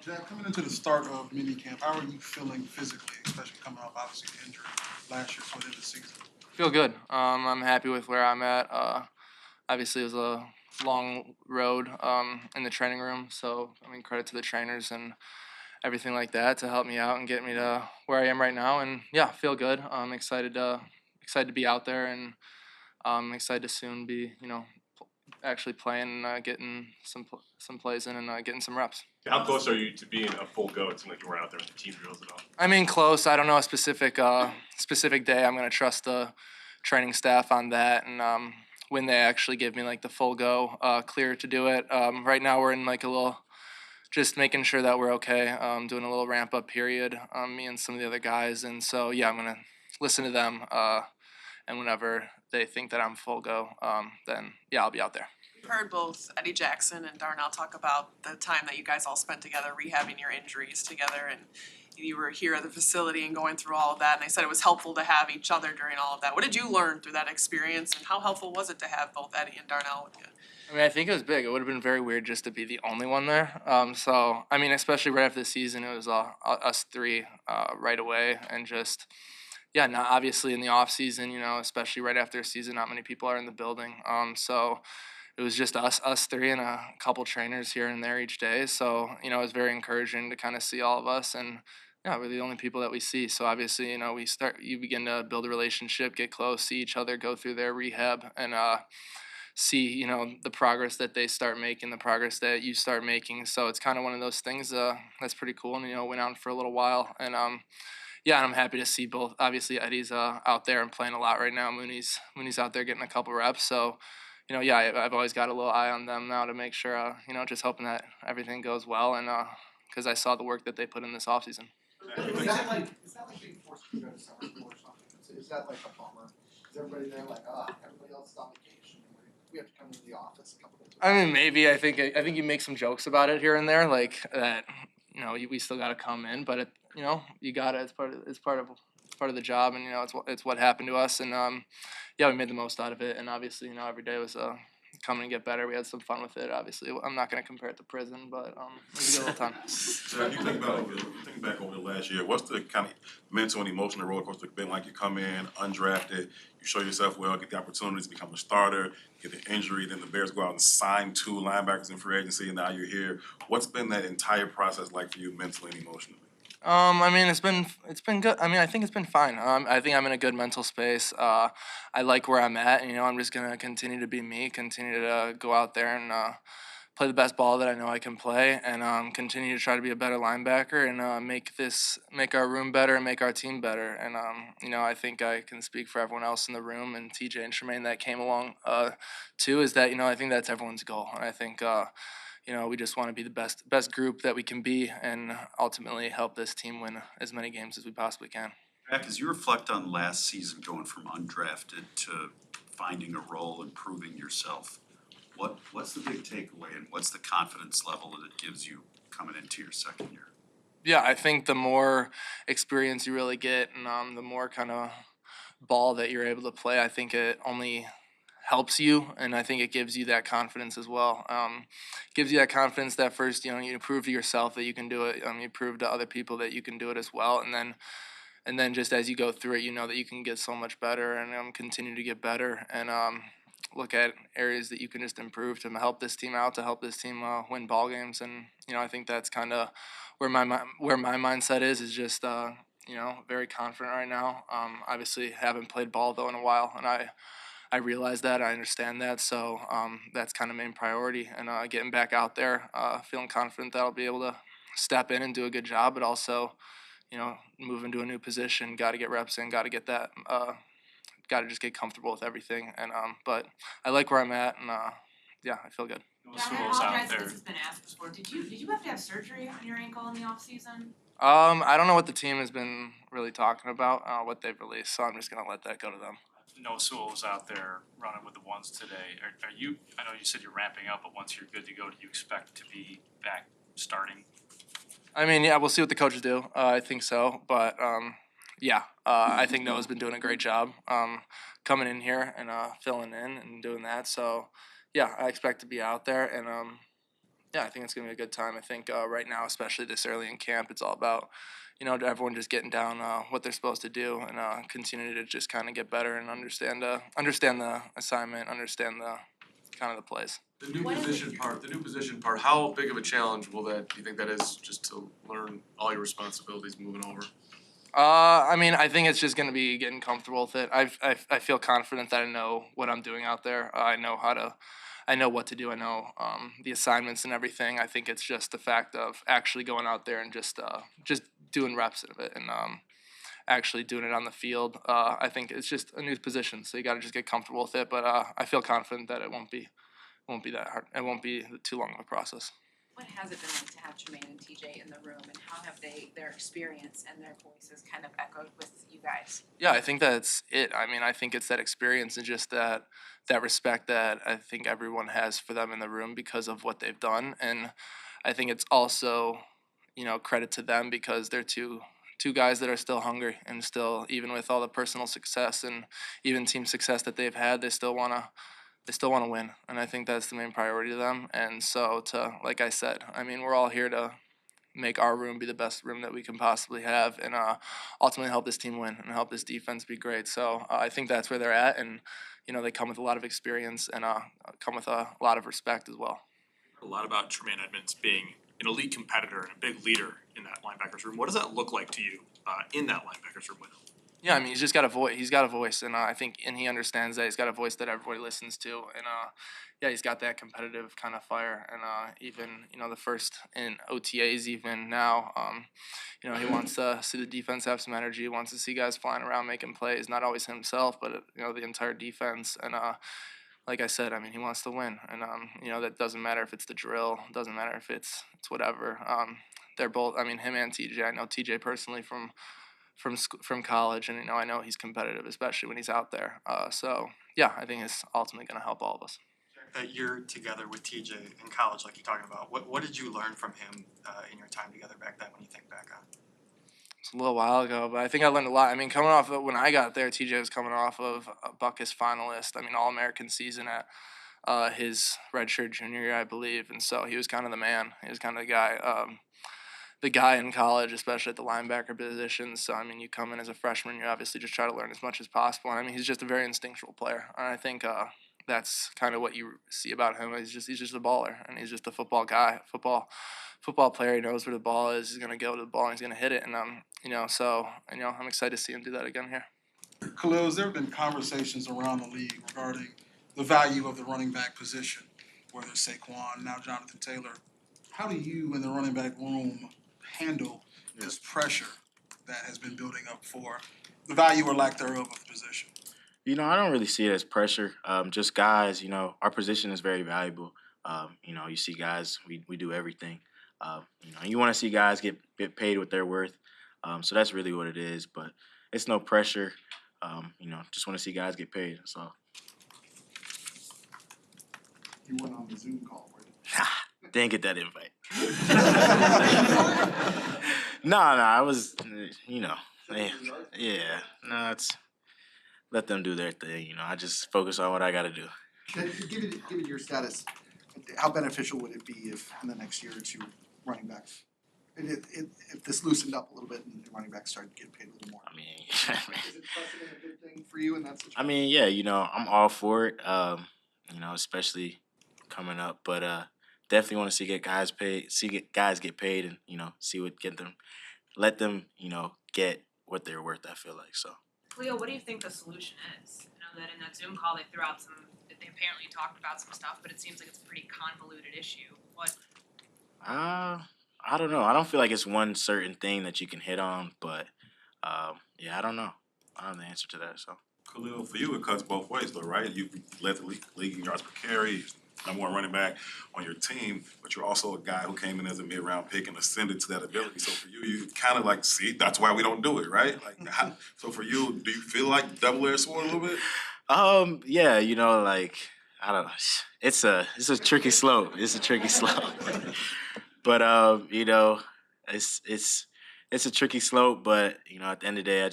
Jack, coming into the start of minicamp, how are you feeling physically, especially coming off obviously an injury last year toward the end of the season? Feel good. I'm happy with where I'm at. Obviously, it was a long road in the training room, so I mean, credit to the trainers and everything like that to help me out and get me to where I am right now. And yeah, feel good. I'm excited to be out there, and excited to soon be actually playing, and getting some plays in and getting some reps. How close are you to being a full go? It seemed like you weren't out there with the team drills at all. I mean, close. I don't know a specific day. I'm gonna trust the training staff on that, and when they actually give me like the full go, clear to do it. Right now we're in like a little, just making sure that we're okay. Doing a little ramp up period. Me and some of the other guys, and so yeah, I'm gonna listen to them. And whenever they think that I'm full go, then yeah, I'll be out there. We've heard both Eddie Jackson and Darnell talk about the time that you guys all spent together rehabbing your injuries together, and you were here at the facility and going through all of that, and they said it was helpful to have each other during all of that. What did you learn through that experience, and how helpful was it to have both Eddie and Darnell with you? I mean, I think it was big. It would have been very weird just to be the only one there. So, I mean, especially right after the season, it was us three right away. And just, yeah, not obviously in the off season, especially right after a season, not many people are in the building. So it was just us three and a couple trainers here and there each day. So, it was very encouraging to kind of see all of us. And yeah, we're the only people that we see. So obviously, you begin to build a relationship, get close, see each other, go through their rehab, and see the progress that they start making, the progress that you start making. So it's kind of one of those things that's pretty cool, and went on for a little while. And yeah, and I'm happy to see both. Obviously Eddie's out there and playing a lot right now. Mooney's out there getting a couple reps. So yeah, I've always got a little eye on them now to make sure just hoping that everything goes well, and because I saw the work that they put in this offseason. Is that like being forced to go to summer school or something? Is that like a bummer? Is everybody there like, everybody else is on vacation? We have to come into the office a couple days. I mean, maybe I think you make some jokes about it here and there, like that. We still got to come in, but you got it. It's part of the job, and it's what happened to us, and yeah, we made the most out of it, and obviously every day was coming and get better. We had some fun with it. Obviously, I'm not going to compare it to prison, but it was a good little time. So if you think back over the last year, what's the kind of mental and emotional roller coaster been like? You come in undrafted, you show yourself well, get the opportunity to become a starter, get the injury, then the Bears go out and sign 2 linebackers in free agency, and now you're here. What's been that entire process like for you mentally and emotionally? I mean, it's been good. I mean, I think it's been fine. I think I'm in a good mental space. I like where I'm at. I'm just gonna continue to be me, continue to go out there and play the best ball that I know I can play, and continue to try to be a better linebacker and make our room better and make our team better. And I think I can speak for everyone else in the room, and TJ and Tremaine that came along too. Is that I think that's everyone's goal, and I think. We just want to be the best group that we can be, and ultimately help this team win as many games as we possibly can. Jack, as you reflect on last season, going from undrafted to finding a role and proving yourself, what's the big takeaway, and what's the confidence level that it gives you coming into your second year? Yeah, I think the more experience you really get, and the more kind of ball that you're able to play, I think it only helps you, and I think it gives you that confidence as well. Gives you that confidence that first, you prove to yourself that you can do it. You prove to other people that you can do it as well, and then just as you go through it, that you can get so much better, and continue to get better, and look at areas that you can just improve to help this team out, to help this team win ball games. And I think that's kind of where my mindset is just very confident right now. Obviously haven't played ball though in a while, and I realize that, I understand that, so that's kind of main priority, and getting back out there, feeling confident that I'll be able to step in and do a good job, but also, move into a new position, got to get reps in, got to get that, got to just get comfortable with everything, and but I like where I'm at, and yeah, I feel good. John, I apologize if this has been asked before. Did you have to have surgery on your ankle in the off season? I don't know what the team has been really talking about, what they've released, so I'm just gonna let that go to them. Noah Sewell was out there running with the ones today. Are you? I know you said you're ramping up, but once you're good to go, do you expect to be back starting? I mean, yeah, we'll see what the coaches do. I think so, but yeah, I think Noah's been doing a great job coming in here and filling in and doing that. So yeah, I expect to be out there, and Yeah, I think it's gonna be a good time. I think right now, especially this early in camp, it's all about everyone just getting down what they're supposed to do and continue to just kind of get better and understand the assignment, understand the kind of the plays. The new What is position part, how big of a challenge do you think that is, just to learn all your responsibilities moving over? I mean, I think it's just gonna be getting comfortable with it. I feel confident that I know what I'm doing out there. I know what to do. I know the assignments and everything. I think it's just the fact of actually going out there and just doing reps of it and actually doing it on the field. I think it's just a new position, so you got to just get comfortable with it. But I feel confident that it won't be that hard. It won't be too long of a process. What has it been like to have Jermaine and TJ in the room, and how have their experience and their voices kind of echoed with you guys? Yeah, I think that's it. I mean, I think it's that experience and just that respect that I think everyone has for them in the room because of what they've done, and I think it's also, credit to them because they're two guys that are still hungry and still, even with all the personal success and even team success that they've had, they still wanna win, and I think that's the main priority to them. And so, like I said, I mean, we're all here to make our room be the best room that we can possibly have, and ultimately help this team win and help this defense be great. So I think that's where they're at, and they come with a lot of experience and come with a lot of respect as well. A lot about Tremaine Edmonds being an elite competitor and a big leader in that linebackers room. What does that look like to you in that linebackers room with him? Yeah, I mean, he's just got a voice. He's got a voice, and I think, and he understands that. He's got a voice that everybody listens to, and yeah, he's got that competitive kind of fire. And even the first in OTAs, even now, he wants to see the defense have some energy. He wants to see guys flying around making plays. Not always himself, but the entire defense. And like I said, I mean, he wants to win, and that doesn't matter if it's the drill. Doesn't matter if it's whatever. They're both. I mean, him and TJ. I know TJ personally from college, and I know he's competitive, especially when he's out there. So yeah, I think it's ultimately going to help all of us. That year together with TJ in college, like you're talking about, what did you learn from him in your time together back then? When you think back on, It's a little while ago, but I think I learned a lot. I mean, coming off of when I got there, TJ was coming off of a Buckus finalist. I mean, All-American season at his redshirt junior year, I believe, and so he was kind of the man. He was kind of the guy. The guy in college, especially at the linebacker position. So, I mean, you come in as a freshman, you obviously just try to learn as much as possible. And I mean, he's just a very instinctual player. And I think that's kind of what you see about him. He's just a baller, and he's just a football guy, football player. He knows where the ball is. He's gonna go to the ball and he's gonna hit it. And I'm excited to see him do that again here. Khalil, there have been conversations around the league regarding the value of the running back position, whether it's Saquon, now Jonathan Taylor. How do you in the running back room handle this pressure that has been building up for the value or lack thereof of the position? I don't really see it as pressure. Just guys, our position is very valuable. You see guys, we do everything. You want to see guys get paid what they're worth. So that's really what it is. But it's no pressure. Just want to see guys get paid. So. You went on the Zoom call, right? Didn't get that invite. No, I was, yeah. No, it's let them do their thing. I just focus on what I got to do. Given your status, how beneficial would it be if in the next year or two, running backs, if this loosened up a little bit and the running backs started getting paid a little more? I mean, is it precedent a good thing for you in that situation? I mean, yeah, I'm all for it. Especially coming up, but definitely want to see guys get paid, and let them get what they're worth. I feel like so. Khalil, what do you think the solution is? I know that in that Zoom call they apparently talked about some stuff, but it seems like it's a pretty convoluted issue. What? I don't know. I don't feel like it's one certain thing that you can hit on, but yeah, I don't know. I don't have the answer to that. So. Khalil, for you, it cuts both ways, though, right? You led the league in yards per carry, number one running back on your team, but you're also a guy who came in as a mid-round pick and ascended to that ability. So for you kind of like, see, that's why we don't do it, right? So for you, do you feel like double-edged sword a little bit? Yeah, I don't know. It's a tricky slope. It's a tricky slope. But it's a tricky slope, but at the end of the day, I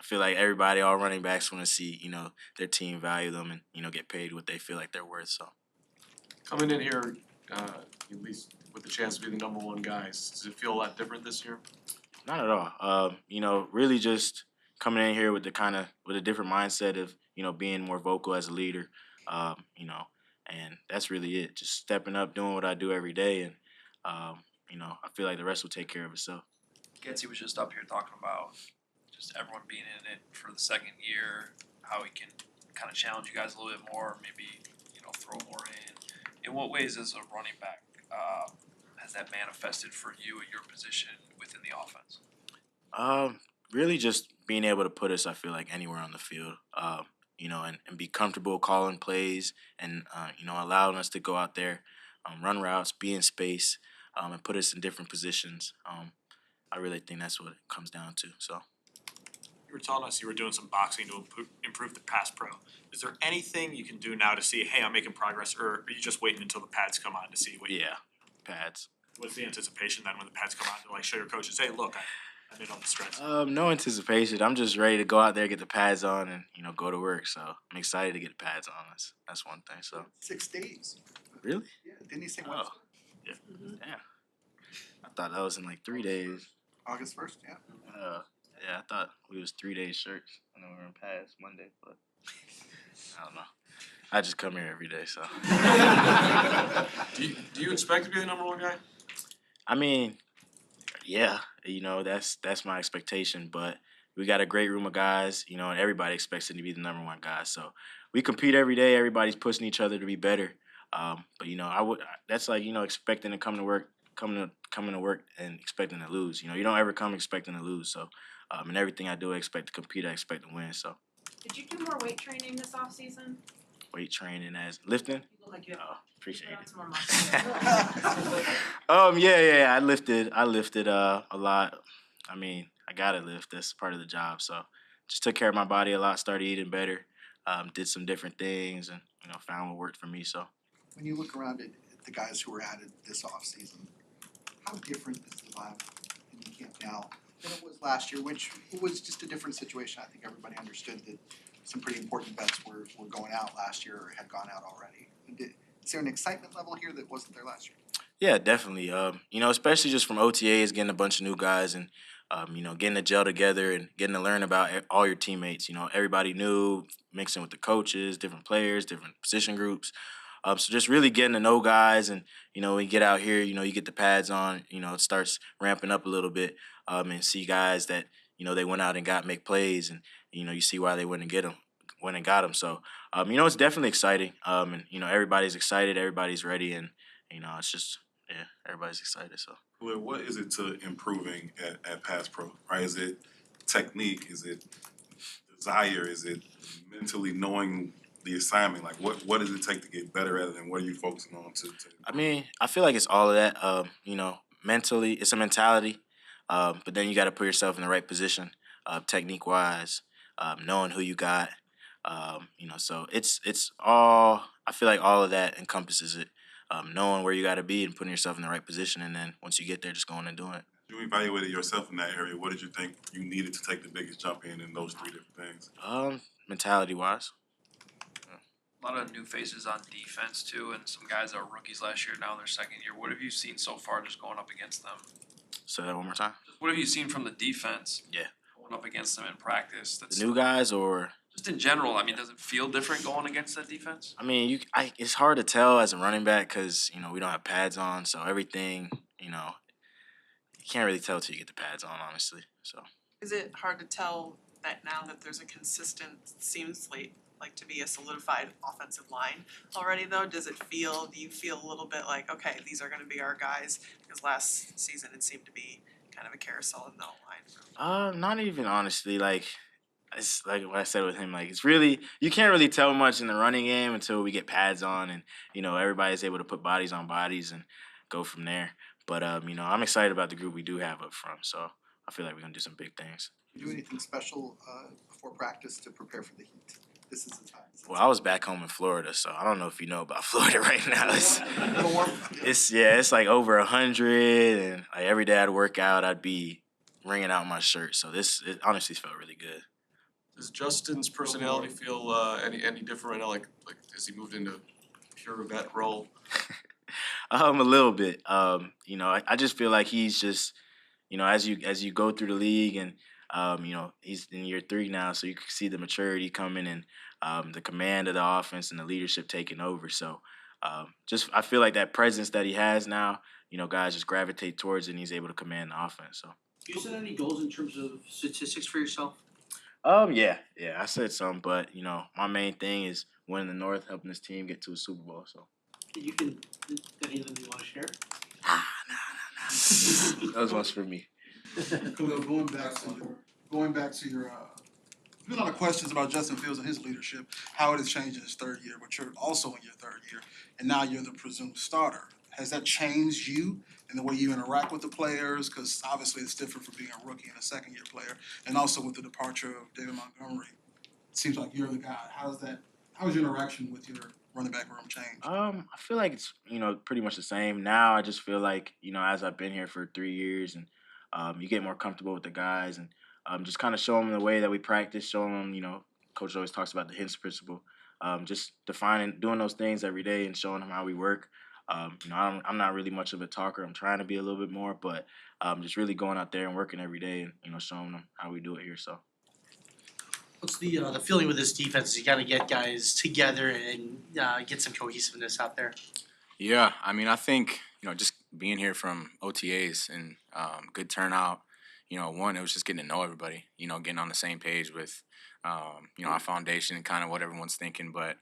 feel like all running backs want to see, their team value them and, get paid what they feel like they're worth. So coming in here at least with the chance to be the number one guys. Does it feel a lot different this year? Not at all. Really just coming in here with with a different mindset of, being more vocal as a leader, and that's really it. Just stepping up, doing what I do every day, and, I feel like the rest will take care of itself. Gansey was just up here talking about just everyone being in it for the second year, how he can kind of challenge you guys a little bit more, maybe, throw more in. In what ways as a running back, has that manifested for you at your position within the offense? Really just being able to put us, I feel like, anywhere on the field, and be comfortable calling plays and, allowing us to go out there, run routes, be in space, and put us in different positions. I really think that's what it comes down to. So. You were telling us you were doing some boxing to improve the pass pro. Is there anything you can do now to see, hey, I'm making progress, or are you just waiting until the pads come on to see what you Yeah, pads. What's the anticipation then when the pads come on to like show your coaches, hey, look, I did all the stretch? No anticipation. I'm just ready to go out there, get the pads on, and go to work. So I'm excited to get the pads on. That's one thing. So 6 days. really, Yeah, didn't he say oh, Wednesday? damn. I thought that was in like 3 days. August 1st, yeah. Yeah, I thought we was 3 days shirts and then we were in pads Monday, but I don't know. I just come here every day, so. Do you expect to be the number one guy? I mean, yeah, that's my expectation, but we got a great room of guys, and everybody expects it to be the number one guy. So we compete every day. Everybody's pushing each other to be better. But that's like, expecting to come to work and expecting to lose. You don't ever come expecting to lose. So, in everything I do, I expect to compete. I expect to win. So. Did you do more weight training this off season? Weight training as lifting. You look like you have Appreciate put on it. some more muscle. Yeah. I lifted a lot. I mean, I gotta lift. That's part of the job. So, just took care of my body a lot. Started eating better. Did some different things, and found what worked for me. So. When you look around at the guys who were added this offseason, how different is the vibe in the camp now than it was last year, which was just a different situation? I think everybody understood that some pretty important bets were going out last year or had gone out already. Is there an excitement level here that wasn't there last year? Yeah, definitely. Especially just from OTAs, getting a bunch of new guys and, getting to gel together and getting to learn about all your teammates. Everybody new, mixing with the coaches, different players, different position groups. So just really getting to know guys and, when you get out here, you get the pads on, it starts ramping up a little bit and see guys that, they went out and make plays and, you see why they went and got them. So, it's definitely exciting. And, everybody's excited, everybody's ready, and, it's just, yeah, everybody's excited. So. Khalil, what is it to improving at Pass Pro, right? Is it technique? Is it desire? Is it mentally knowing the assignment? Like, what does it take to get better at it, and what are you focusing on to I mean, I feel like it's all of that. Mentally, it's a mentality, but then you got to put yourself in the right position, technique-wise, knowing who you got. So it's all. I feel like all of that encompasses it. Knowing where you got to be and putting yourself in the right position, and then once you get there, just going and doing it. You evaluated yourself in that area. What did you think you needed to take the biggest jump in those 3 different things? Mentality-wise. A lot of new faces on defense too, and some guys that were rookies last year now in their second year. What have you seen so far just going up against them? Say that one more time. What have you seen from the defense? Yeah. Going up against them in practice. That's The new guys or? Just in general, I mean, does it feel different going against that defense? I mean, it's hard to tell as a running back because, we don't have pads on, so everything, you can't really tell till you get the pads on, honestly. So. Is it hard to tell that now that there's a consistent, seems like to be a solidified offensive line already though? Do you feel a little bit like, okay, these are gonna be our guys? Because last season it seemed to be kind of a carousel in the line. Not even honestly, it's like what I said with him, it's really, you can't really tell much in the running game until we get pads on and, everybody's able to put bodies on bodies and go from there. But, I'm excited about the group we do have up front, so I feel like we're gonna do some big things. Did you do anything special before practice to prepare for the heat? This is the time. Well, I was back home in Florida, so I don't know if you know about Florida right now. It's like over 100, and every day I'd work out, I'd be wringing out my shirt. So it honestly felt really good. Does Justin's personality feel any different right now? Like has he moved into pure vet role? A little bit. You know, I just feel like he's just, you know, as you go through the league and you know, he's in year 3 now, so you can see the maturity coming and the command of the offense and the leadership taking over. So just I feel like that presence that he has now, you know, guys just gravitate towards it and he's able to command the offense. So Do you set any goals in terms of statistics for yourself? yeah, I said some, but you know, my main thing is winning the North, helping this team get to a Super Bowl. So You can, any of them you wanna share? that was much for me. Khalil, going back to your, there's been a lot of questions about Justin Fields and his leadership, how it has changed in his 3rd year, but you're also in your 3rd year, and now you're the presumed starter. Has that changed you in the way you interact with the players? Because obviously it's different from being a rookie and a 2nd-year player, and also with the departure of David Montgomery. It seems like you're the guy. How's your interaction with your running back room changed? I feel like it's, you know, pretty much the same. Now I just feel like, you know, as I've been here for 3 years and you get more comfortable with the guys and just kind of show them the way that we practice, show them, you know, coach always talks about the hints principle. Just doing those things every day and showing them how we work. You know, I'm not really much of a talker. I'm trying to be a little bit more, but just really going out there and working every day and, you know, showing them how we do it here. So. What's the feeling with this defense? Is you gotta get guys together and get some cohesiveness out there. Yeah, I mean, I think, you know, just being here from OTAs and good turnout, you know, one, it was just getting to know everybody, you know, getting on the same page with, you know, our foundation and kind of what everyone's thinking. But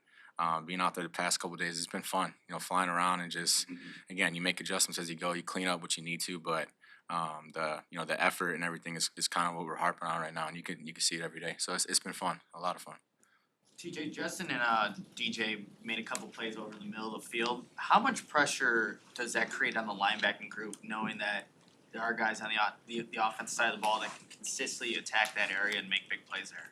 being out there the past couple of days, it's been fun, you know, flying around and just, again, you make adjustments as you go, you clean up what you need to, but you know, the effort and everything is kind of what we're harping on right now, and you can see it every day. So it's been fun, a lot of fun. TJ, Justin and DJ made a couple plays over in the middle of the field. How much pressure does that create on the linebacking group, knowing that there are guys on the offensive side of the ball that can consistently attack that area and make big plays there?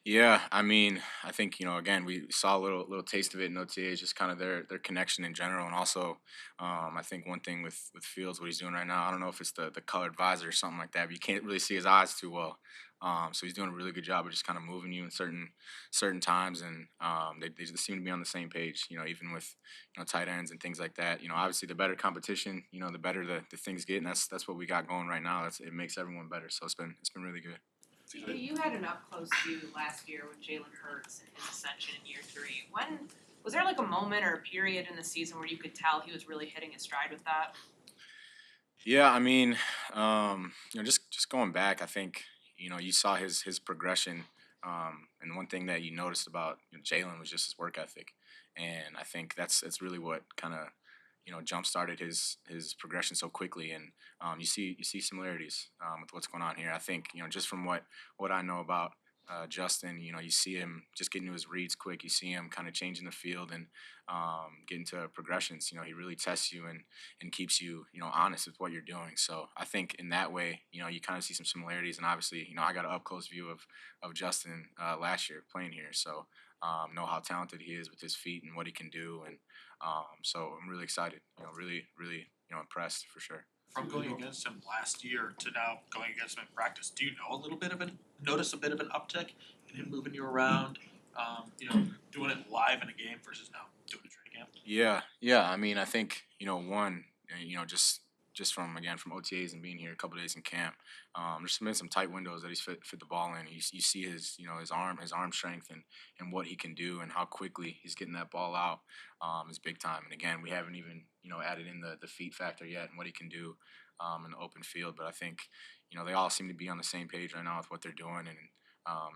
Yeah, I mean, I think, you know, again, we saw a little taste of it in OTAs, just kind of their connection in general, and also, I think one thing with Fields, what he's doing right now, I don't know if it's the colored visor or something like that, but you can't really see his eyes too well. So he's doing a really good job of just kind of moving you in certain times, and they seem to be on the same page. You know, even with, you know, tight ends and things like that. You know, obviously the better competition, you know, the better the things get, and that's what we got going right now. It makes everyone better. So it's been really good. You had an up close view last year with Jalen Hurts and his ascension in year 3. When was there like a moment or a period in the season where you could tell he was really hitting his stride with that? Yeah, I mean, you know, just going back, I think, you know, you saw his progression, and one thing that you noticed about, you know, Jalen was just his work ethic, and I think that's really what kind of, you know, jump started his progression so quickly, and you see similarities with what's going on here. I think, you know, just from what I know about Justin, you know, you see him just getting to his reads quick. You see him kind of changing the field and getting to progressions. You know, he really tests you and keeps you, you know, honest with what you're doing. So I think in that way, you know, you kind of see some similarities. And obviously, you know, I got an up close view of Justin last year playing here. So know how talented he is with his feet and what he can do. And so I'm really excited. You know, really, you know, impressed for sure. From going against him last year to now going against him in practice, do you know notice a bit of an uptick in him moving you around, you know, doing it live in a game versus now doing it training camp? Yeah. I mean, I think, you know, one, you know, just from OTAs and being here a couple of days in camp, there's been some tight windows that he's fit the ball in. You see his, you know, his arm strength and what he can do and how quickly he's getting that ball out is big time. And again, we haven't even, you know, added in the feet factor yet and what he can do in the open field. But I think, you know, they all seem to be on the same page right now with what they're doing and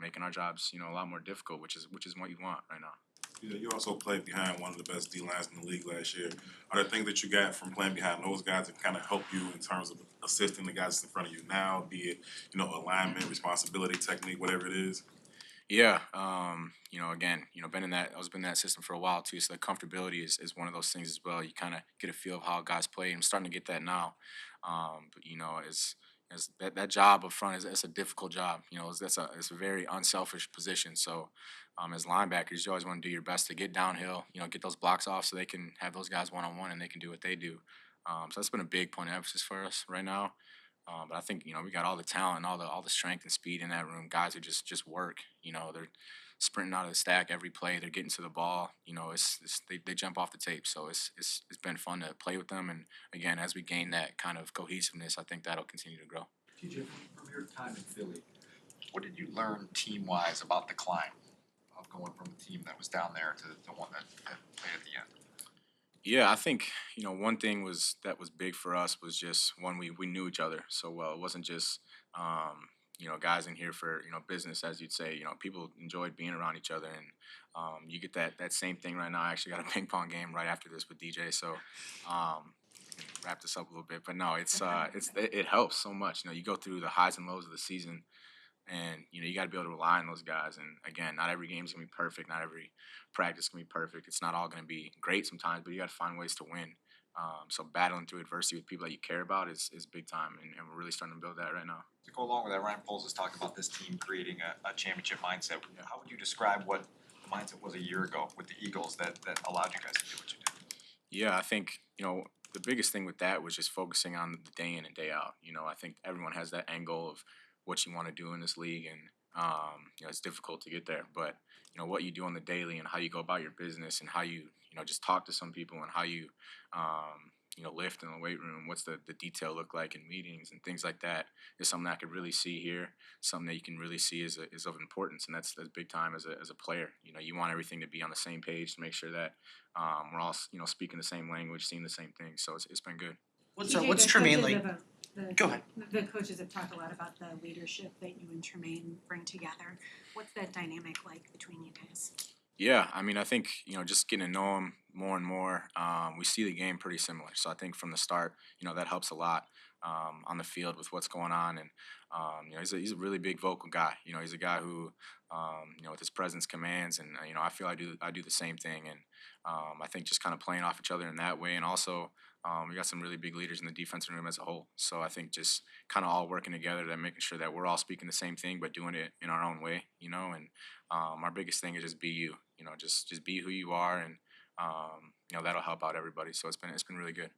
making our jobs, you know, a lot more difficult, which is what you want right now. Yeah, you also played behind one of the best D-lines in the league last year. Are there things that you got from playing behind those guys that kind of help you in terms of assisting the guys in front of you now, be it, you know, alignment, responsibility, technique, whatever it is? Yeah, you know, again, you know, I was in that system for a while too, so the comfortability is one of those things as well. You kind of get a feel of how guys play. I'm starting to get that now, but you know, as that job up front it's a difficult job. You know, it's a very unselfish position. So, as linebackers, you always want to do your best to get downhill. You know, get those blocks off so they can have those guys one-on-one and they can do what they do. So that's been a big point of emphasis for us right now. But I think we got all the talent, all the strength and speed in that room. Guys who just work. They're sprinting out of the stack every play. They're getting to the ball. They jump off the tape. So it's been fun to play with them. And again, as we gain that kind of cohesiveness, I think that'll continue to grow. TJ, from your time in Philly, what did you learn team-wise about the climb of going from a team that was down there to the one that played at the end? Yeah, I think one thing that was big for us was just one, we knew each other so well. It wasn't just guys in here for business, as you'd say. People enjoyed being around each other, and you get that same thing right now. I actually got a ping pong game right after this with DJ, so wrap this up a little bit. But no, it helps so much. You go through the highs and lows of the season, and you got to be able to rely on those guys. And again, not every game's gonna be perfect. Not every practice can be perfect. It's not all gonna be great sometimes, but you got to find ways to win. So battling through adversity with people that you care about is big time, and we're really starting to build that right now. To go along with that, Ryan Poles is talking about this team creating a championship mindset. How would you describe what the mindset was a year ago with the Eagles that allowed you guys to do what you did? Yeah, I think the biggest thing with that was just focusing on the day in and day out. I think everyone has that end goal of what you want to do in this league, and it's difficult to get there. But what you do on the daily and how you go about your business and how you just talk to some people and how you lift in the weight room. What's the detail look like in meetings and things like that is something that I could really see here. Something that you can really see is of importance, and that's big time as a player. You want everything to be on the same page to make sure that we're all speaking the same language, seeing the same thing. So it's been good. What's Tremaine like? Go ahead. The coaches have talked a lot about the leadership that you and Tremaine bring together. What's that dynamic like between you guys? Yeah, I mean, I think, just getting to know him more and more, we see the game pretty similar. So I think from the start, that helps a lot on the field with what's going on. And, he's a really big vocal guy. He's a guy who, with his presence commands. And, I feel I do the same thing. And I think just kind of playing off each other in that way. And also, we got some really big leaders in the defensive room as a whole. So I think just kind of all working together to making sure that we're all speaking the same thing, but doing it in our own way, and our biggest thing is just be you, just be who you are, and that'll help out everybody. So it's been really good.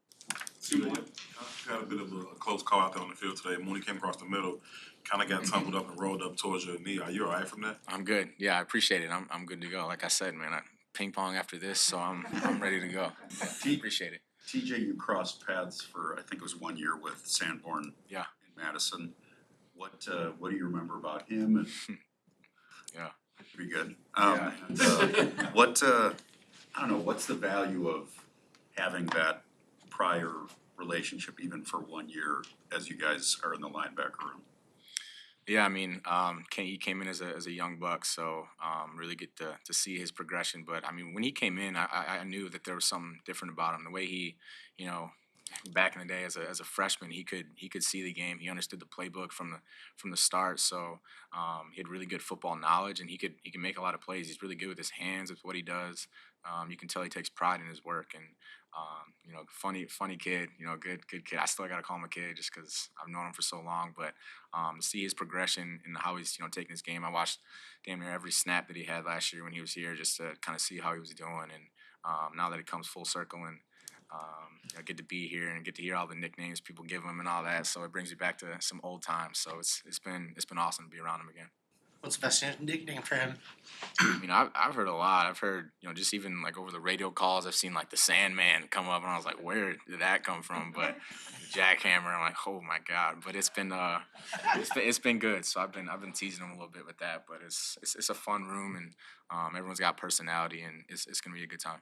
Got a bit of a close call out there on the field today. Mooney came across the middle, kind of got tumbled up and rolled up towards your knee. Are you all right from that? I'm good. Yeah, I appreciate it. I'm good to go. Like I said, man, ping pong after this, so I'm ready to go. Appreciate it. TJ, you crossed paths for, I think it was 1 year with Sanborn. Yeah. In Madison. What do you remember about him? And yeah. Pretty good. Yeah. And, I don't know, what's the value of having that prior relationship even for 1 year as you guys are in the linebacker room? Yeah, I mean, he came in as a young buck, so really get to see his progression. But I mean, when he came in, I knew that there was something different about him. The way he, back in the day as a freshman, he could see the game. He understood the playbook from the start. So he had really good football knowledge, and he could make a lot of plays. He's really good with his hands, with what he does. You can tell he takes pride in his work, and funny kid, good kid. I still got to call him a kid just because I've known him for so long. But to see his progression and how he's taking his game, I watched damn near every snap that he had last year when he was here, just to kind of see how he was doing. And now that it comes full circle, and I get to be here and get to hear all the nicknames people give him and all that, so it brings me back to some old times. So it's been awesome to be around him again. What's the best nickname for him? I mean, I've heard a lot. I've heard, just even like over the radio calls, I've seen like the Sandman come up, and I was like, where did that come from? But Jackhammer, I'm like, oh my God. But it's been good. So I've been teasing him a little bit with that. But it's a fun room, and everyone's got personality, and it's gonna be a good time.